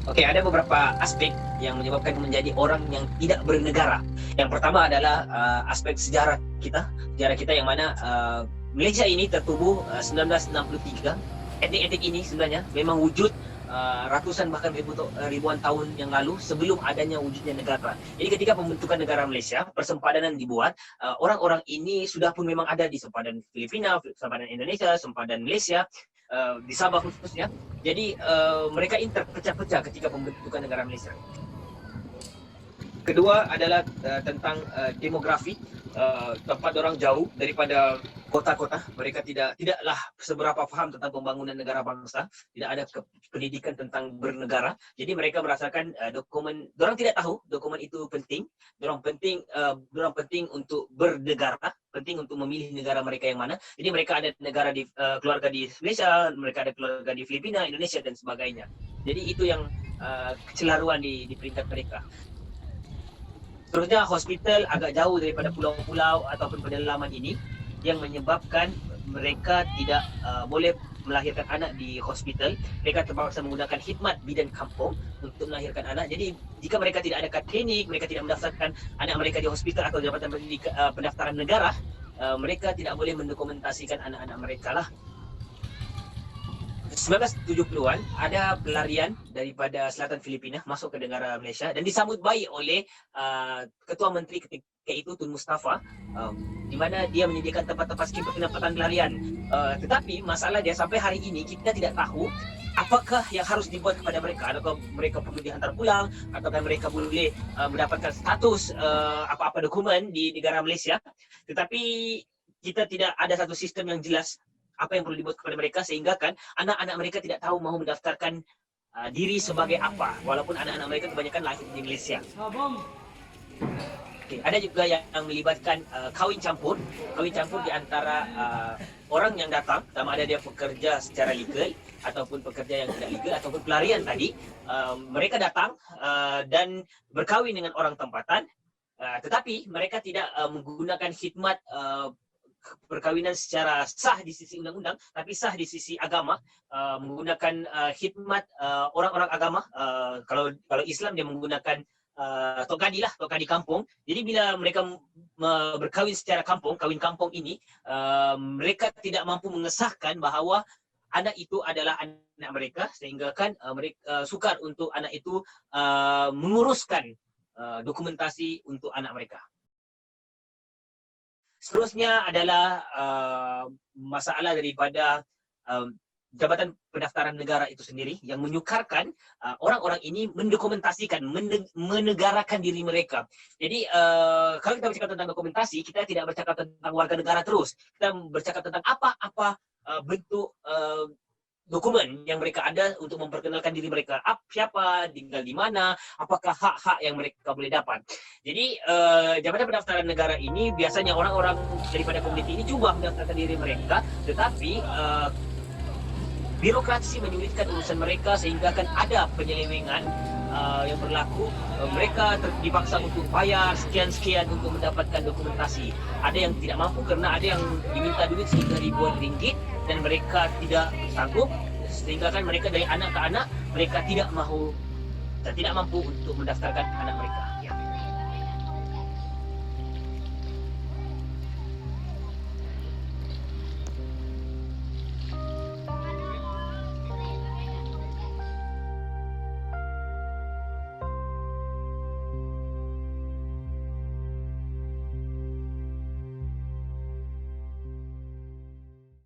Okey, ada beberapa aspek yang menyebabkan menjadi orang yang tidak bernegara. Yang pertama adalah aspek sejarah kita yang mana Malaysia ini tertubuh 1963. Etnik-etnik ini sebenarnya memang wujud ratusan bahkan ribuan tahun yang lalu sebelum adanya wujudnya negara. Jadi ketika pembentukan negara Malaysia, persempadanan dibuat, orang-orang ini sudah pun memang ada di sempadan Filipina, sempadan Indonesia, sempadan Malaysia, di Sabah khususnya. Jadi mereka ini terpecah-pecah ketika pembentukan negara Malaysia. Kedua adalah tentang demografi. Tempat orang jauh daripada kota-kota, mereka tidaklah seberapa faham tentang pembangunan negara bangsa, tidak ada pendidikan tentang bernegara. Jadi mereka merasakan dorang tidak tahu dokumen itu penting. Dorang penting untuk bernegara, penting untuk memilih negara mereka yang mana. Jadi mereka ada keluarga di Malaysia, mereka ada keluarga di Filipina, Indonesia dan sebagainya. Jadi itu yang kecelaruan di peringkat mereka. Seterusnya, hospital agak jauh daripada pulau-pulau ataupun pedalaman ini yang menyebabkan mereka tidak boleh melahirkan anak di hospital. Mereka terpaksa menggunakan khidmat bidan kampung untuk melahirkan anak. Jadi jika mereka tidak ada kad klinik, mereka tidak mendaftarkan anak mereka di hospital atau Jabatan Pendaftaran Negara, mereka tidak boleh mendokumentasikan anak-anak mereka lah. 1970-an ada pelarian daripada selatan Filipina masuk ke negara Malaysia dan disambut baik oleh Ketua Menteri ketika itu Tun Mustafa, di mana dia menyediakan tempat-tempat skim penempatan pelarian. Tetapi masalah dia sampai hari ini kita tidak tahu apakah yang harus dibuat kepada mereka. Adakah mereka perlu dihantar pulang ataukah mereka boleh mendapatkan status apa-apa dokumen di negara Malaysia. Tetapi kita tidak ada satu sistem yang jelas apa yang perlu dibuat kepada mereka, sehingga kan anak-anak mereka tidak tahu mahu mendaftarkan diri sebagai apa, walaupun anak-anak mereka kebanyakan lahir di Malaysia. Okay. Ada juga yang melibatkan kahwin campur di antara orang yang datang, sama ada dia pekerja secara legal ataupun pekerja yang tidak legal ataupun pelarian tadi. Mereka datang dan berkahwin dengan orang tempatan, tetapi mereka tidak menggunakan khidmat perkawinan secara sah di sisi undang-undang, tapi sah di sisi agama, menggunakan khidmat orang-orang agama. Kalau Islam dia menggunakan tok kadi kampung. Jadi bila mereka berkahwin secara kawin kampung ini, mereka tidak mampu mengesahkan bahawa anak itu adalah anak mereka, sehingga kan mereka sukar untuk anak itu menguruskan dokumentasi untuk anak mereka. Seterusnya adalah masalah daripada Jabatan Pendaftaran Negara itu sendiri yang menyukarkan orang-orang ini mendokumentasikan, menegarakan diri mereka. Jadi kalau kita bercakap tentang dokumentasi, kita tidak bercakap tentang warga negara terus. Kita bercakap tentang apa-apa bentuk dokumen yang mereka ada untuk memperkenalkan diri mereka, siapa, tinggal di mana, apakah hak-hak yang mereka boleh dapat. Jadi Jabatan Pendaftaran Negara ini biasanya orang-orang daripada komuniti ini cuba mendaftarkan diri mereka, tetapi birokrasi menyulitkan urusan mereka sehingga kan ada penyelewengan yang berlaku. Mereka dipaksa untuk bayar sekian-sekian untuk mendapatkan dokumentasi. Ada yang tidak mampu kerana ada yang diminta duit sehingga ribuan ringgit dan mereka tidak sanggup, sehingga kan mereka dari anak ke anak mereka tidak mampu untuk mendaftarkan anak mereka.